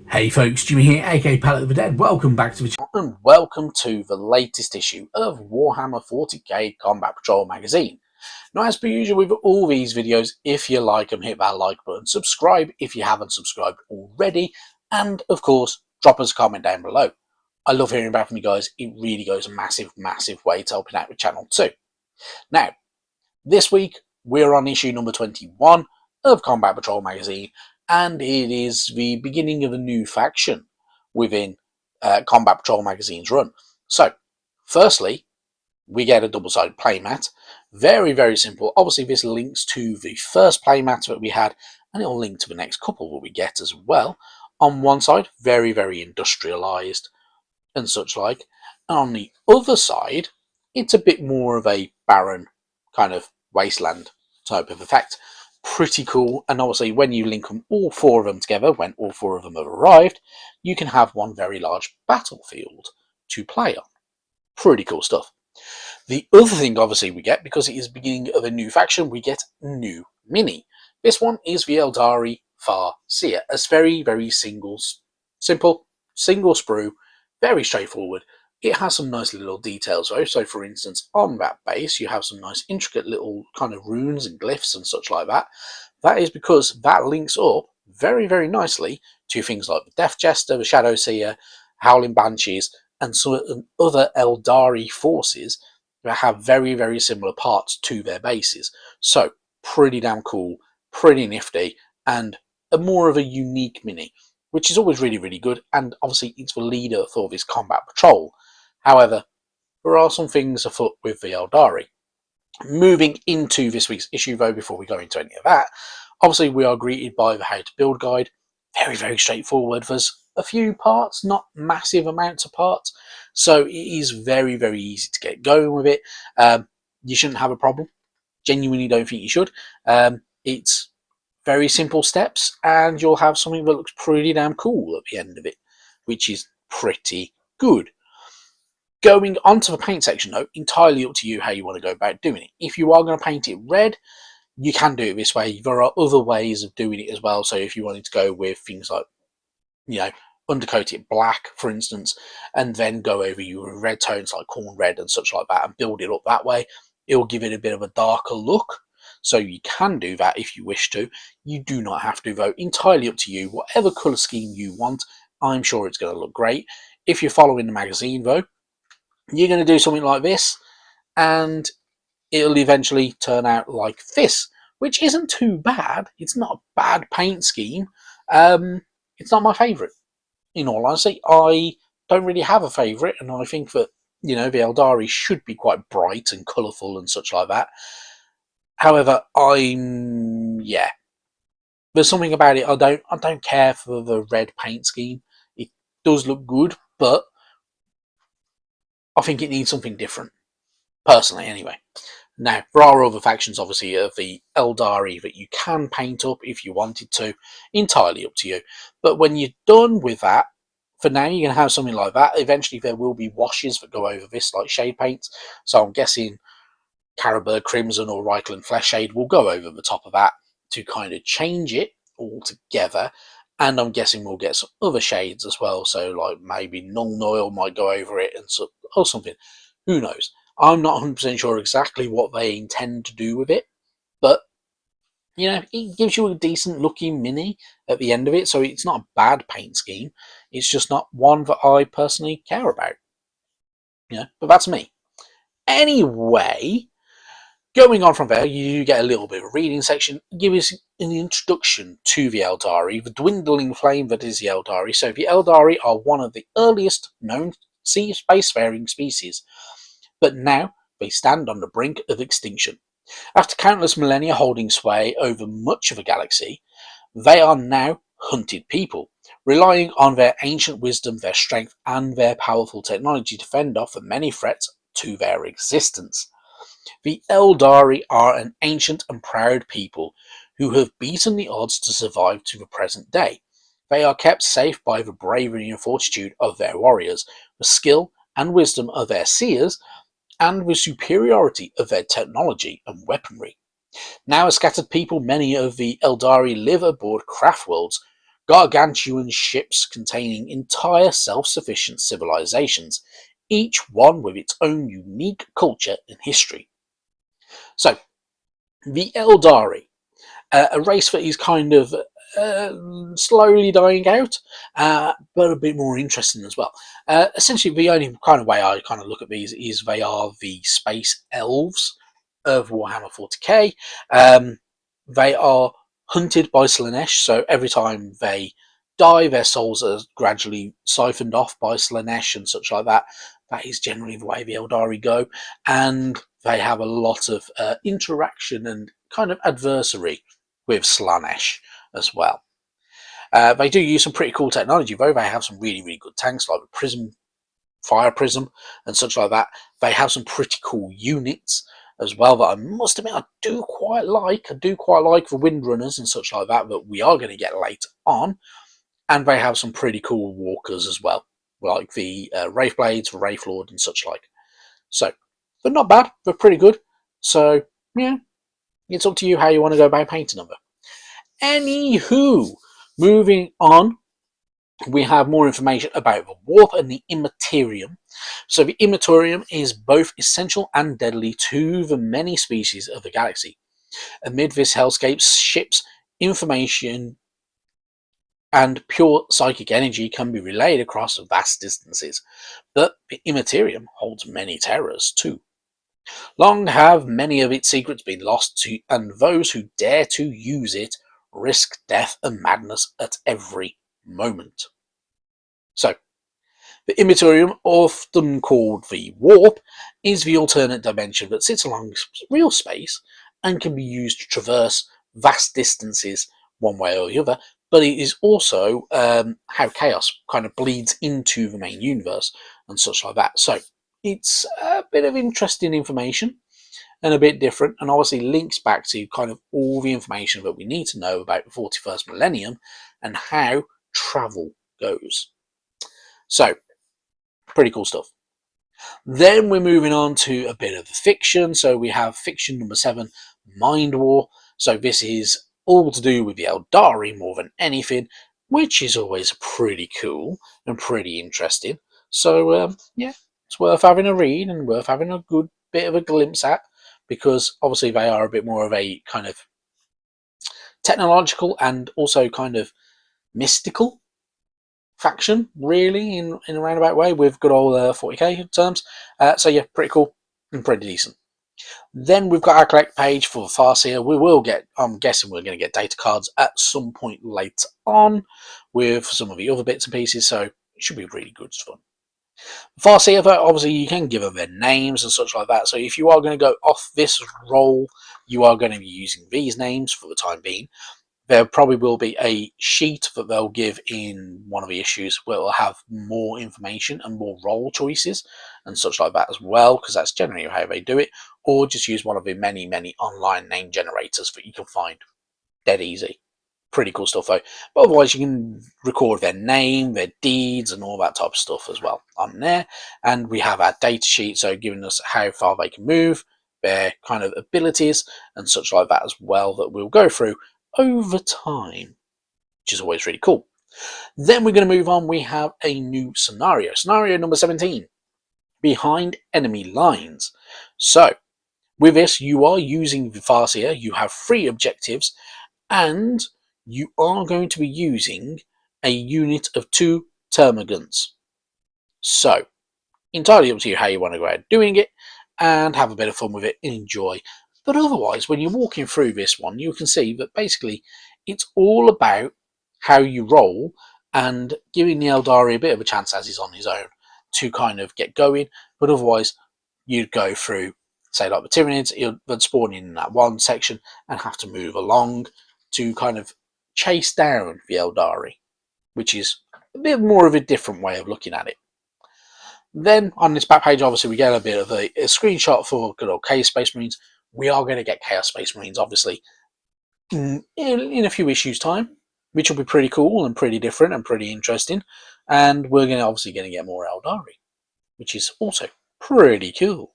Hey folks, Jimmy here, aka Pallet of the Dead. Welcome back to the channel and welcome to the latest issue of Warhammer 40k Combat Patrol magazine. Now, as per usual with all these videos, if you like them, hit that like button, subscribe if you haven't subscribed already, and of course, drop us a comment down below. I love hearing back from you guys. It really goes a massive way to helping out the channel too. Now, this week we're on issue number 21 of Combat Patrol magazine, and it is the beginning of a new faction within Combat Patrol magazine's run. So, firstly, we get a double-sided playmat. Very simple. Obviously, this links to the first playmat that we had, and it'll link to the next couple that we get as well. On one side, very industrialized and such like. And on the other side, it's a bit more of a barren kind of wasteland type of effect. Pretty cool. And obviously when you link them, all four of them together, when all four of them have arrived, you can have one very large battlefield to play on. Pretty cool stuff. The other thing obviously we get, because it is the beginning of a new faction, we get new mini. This one is the Aeldari Farseer. It's very simple single sprue, very straightforward. It has some nice little details though. So for instance, on that base, you have some nice intricate little kind of runes and glyphs and such like that. That is because that links up very nicely to things like the Death Jester, the Shadow Seer, Howling Banshees, and some other Aeldari forces that have very similar parts to their bases. So pretty damn cool, pretty nifty, and more of a unique mini, which is always really good. And obviously it's the leader for this combat patrol. However, there are some things afoot with the Aeldari. Moving into this week's issue though, before we go into any of that, obviously we are greeted by the how to build guide. Very straightforward. There's a few parts, not massive amounts of parts, so it is very easy to get going with it. You shouldn't have a problem. Genuinely don't think you should. It's very simple steps, and you'll have something that looks pretty damn cool at the end of it, which is pretty good. Going on to the paint section though, entirely up to you how you want to go about doing it. If you are going to paint it red, you can do it this way. There are other ways of doing it as well. So if you wanted to go with things like, undercoat it black, for instance, and then go over your red tones like corn red and such like that and build it up that way, it will give it a bit of a darker look. So you can do that if you wish to. You do not have to though. Entirely up to you. Whatever colour scheme you want, I'm sure it's going to look great. If you're following the magazine though, you're going to do something like this, and it'll eventually turn out like this, which isn't too bad. It's not a bad paint scheme. It's not my favourite. In all honesty, I don't really have a favourite, and I think that, the Aeldari should be quite bright and colourful and such like that. However, there's something about it. I don't care for the red paint scheme. It does look good, but I think it needs something different, personally anyway. Now, there are other factions, obviously, of the Aeldari that you can paint up if you wanted to. Entirely up to you. But when you're done with that, for now, you're going to have something like that. Eventually, there will be washes that go over this, like shade paints. So I'm guessing Carroburg Crimson or Reichland Flesh Shade will go over the top of that to kind of change it all together. And I'm guessing we'll get some other shades as well. So, like, maybe Null Oil might go over it or something. Who knows? I'm not 100% sure exactly what they intend to do with it, but it gives you a decent looking mini at the end of it, so it's not a bad paint scheme. It's just not one that I personally care about. But that's me. Anyway, going on from there, you get a little bit of a reading section. Give us an introduction to the Aeldari, the dwindling flame that is the Aeldari. So the Aeldari are one of the earliest known sea spacefaring species, but now they stand on the brink of extinction. After countless millennia holding sway over much of the galaxy, they are now hunted people, relying on their ancient wisdom, their strength, and their powerful technology to fend off the many threats to their existence. The Aeldari are an ancient and proud people who have beaten the odds to survive to the present day. They are kept safe by the bravery and fortitude of their warriors, the skill and wisdom of their seers, and the superiority of their technology and weaponry. Now a scattered people, many of the Aeldari live aboard craft worlds gargantuan ships containing entire self-sufficient civilizations, each one with its own unique culture and history. So, the Aeldari, a race that is kind of slowly dying out, but a bit more interesting as well. Essentially, the only kind of way I kind of look at these is they are the space elves of Warhammer 40k. They are hunted by Slaanesh, so every time they die, their souls are gradually siphoned off by Slaanesh and such like that. That is generally the way the Aeldari go, and they have a lot of interaction and kind of adversary with Slaanesh as well. They do use some pretty cool technology, though. They have some really, really good tanks like the Prism, Fire Prism, and such like that. They have some pretty cool units as well that I must admit I do quite like. I do quite like the Windrunners and such like that we are going to get later on. And they have some pretty cool walkers as well, like the Wraithblades, Wraithlord, and such like. So, they're not bad. They're pretty good. So, yeah, it's up to you how you want to go about painting them. Anywho, moving on, we have more information about the warp and the Immaterium. So the Immaterium is both essential and deadly to the many species of the galaxy. Amid this hellscape, ships, information, and pure psychic energy can be relayed across vast distances. But the Immaterium holds many terrors too. Long have many of its secrets been lost to, and those who dare to use it risk death and madness at every moment. So, the Immaterium, often called the Warp, is the alternate dimension that sits along real space and can be used to traverse vast distances one way or the other, but it is also how chaos kind of bleeds into the main universe and such like that. So, it's a bit of interesting information and a bit different, and obviously links back to kind of all the information that we need to know about the 41st millennium and how travel goes. So, pretty cool stuff. Then we're moving on to a bit of fiction. So we have fiction number 7, Mind War. So this is all to do with the Aeldari more than anything, which is always pretty cool and pretty interesting. So yeah, it's worth having a read and worth having a good bit of a glimpse at, because obviously they are a bit more of a kind of technological and also kind of mystical faction, really, in a roundabout way, with good old 40k terms. So yeah, pretty cool and pretty decent. Then we've got our collect page for Farseer. We will get, I'm guessing we're going to get data cards at some point later on with some of the other bits and pieces, so it should be really good fun. Farseer, obviously you can give them their names and such like that, so if you are going to go off this role, you are going to be using these names for the time being. There probably will be a sheet that they'll give in one of the issues where it'll have more information and more role choices and such like that as well, because that's generally how they do it, or just use one of the many, many online name generators that you can find. Dead easy. Pretty cool stuff though. But otherwise you can record their name, their deeds, and all that type of stuff as well on there. And we have our data sheet, so giving us how far they can move, their kind of abilities and such like that as well, that we'll go through over time, which is always really cool. Then we're going to move on. We have a new scenario. Scenario number 17, Behind Enemy Lines. So, with this, you are using the Farseer, you have 3 objectives, and you are going to be using a unit of 2 termagants. So, entirely up to you how you want to go about doing it, and have a bit of fun with it and enjoy. But otherwise, when you're walking through this one, you can see that basically it's all about how you roll and giving the Aeldari a bit of a chance as he's on his own to kind of get going. But otherwise, you'd go through, say, like the Tyranids, they'd spawn in that one section and have to move along to kind of chase down the Aeldari, which is a bit more of a different way of looking at it. Then on this back page, obviously, we get a bit of a screenshot for good old Chaos Space Marines. We are going to get Chaos Space Marines, obviously, in a few issues' time, which will be pretty cool and pretty different and pretty interesting. And we're going to get more Aeldari, which is also pretty cool.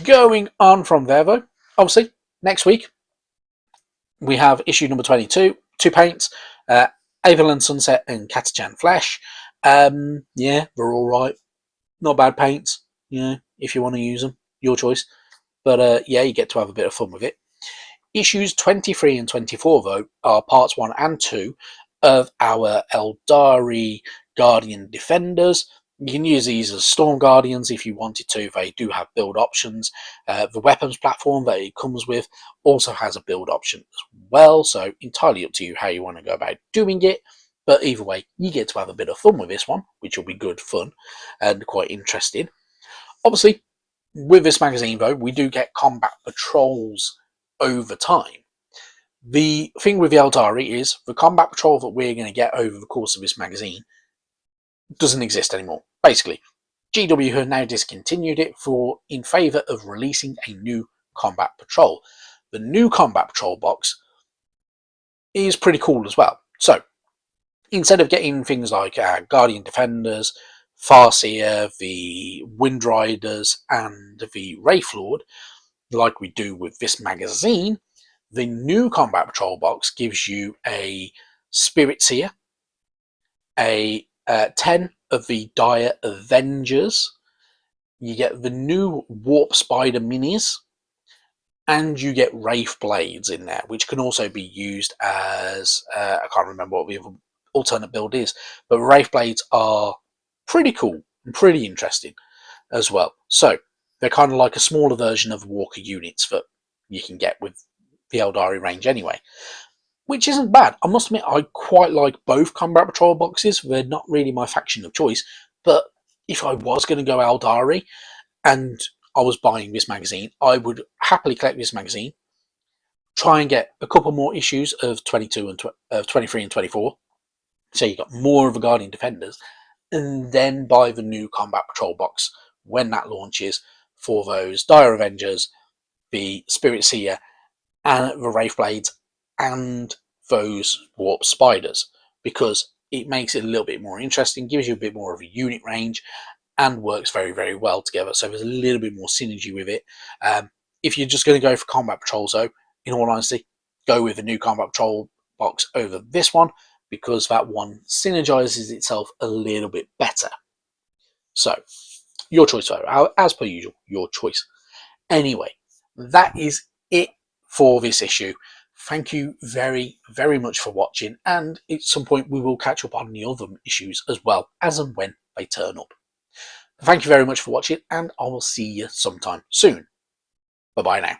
Going on from there, though, obviously, next week, we have issue number 22, 2 paints, Aeldari Sunset and Catachan Flesh. Yeah, they're alright. Not bad paints. Yeah, if you want to use them, your choice. But yeah, you get to have a bit of fun with it. Issues 23 and 24, though, are parts 1 and 2 of our Aeldari Guardian Defenders. You can use these as Storm Guardians if you wanted to. They do have build options. The weapons platform that it comes with also has a build option as well, so entirely up to you how you want to go about doing it. But either way, you get to have a bit of fun with this one, which will be good fun and quite interesting. Obviously, with this magazine, though, we do get combat patrols over time. The thing with the Aeldari is the combat patrol that we're going to get over the course of this magazine doesn't exist anymore. Basically, GW have now discontinued it in favour of releasing a new combat patrol. The new combat patrol box is pretty cool as well. So, instead of getting things like Guardian Defenders, Farseer, the Wind Riders, and the Wraithlord, like we do with this magazine, the new Combat Patrol box gives you a Spirit Seer, a 10 of the Dire Avengers, you get the new Warp Spider minis, and you get Wraith Blades in there, which can also be used as, I can't remember what the alternate build is, but Wraith Blades are pretty cool and pretty interesting as well. So they're kind of like a smaller version of Walker units that you can get with the Aeldari range anyway, which isn't bad. I must admit, I quite like both Combat Patrol boxes. They're not really my faction of choice, but if I was going to go Aeldari and I was buying this magazine, I would happily collect this magazine, try and get a couple more issues of 22 and 23 and 24, so you got more of the Guardian Defenders, and then buy the new Combat Patrol box when that launches for those Dire Avengers, the Spirit Seer, and the Wraith Blades, and those Warp Spiders, because it makes it a little bit more interesting, gives you a bit more of a unit range, and works very, very well together. So there's a little bit more synergy with it. If you're just going to go for Combat Patrols, though, in all honesty, go with the new Combat Patrol box over this one, because that one synergizes itself a little bit better. So, your choice, though. As per usual, your choice. Anyway, that is it for this issue. Thank you very, very much for watching, and at some point we will catch up on the other issues as well, as and when they turn up. Thank you very much for watching, and I will see you sometime soon. Bye-bye now.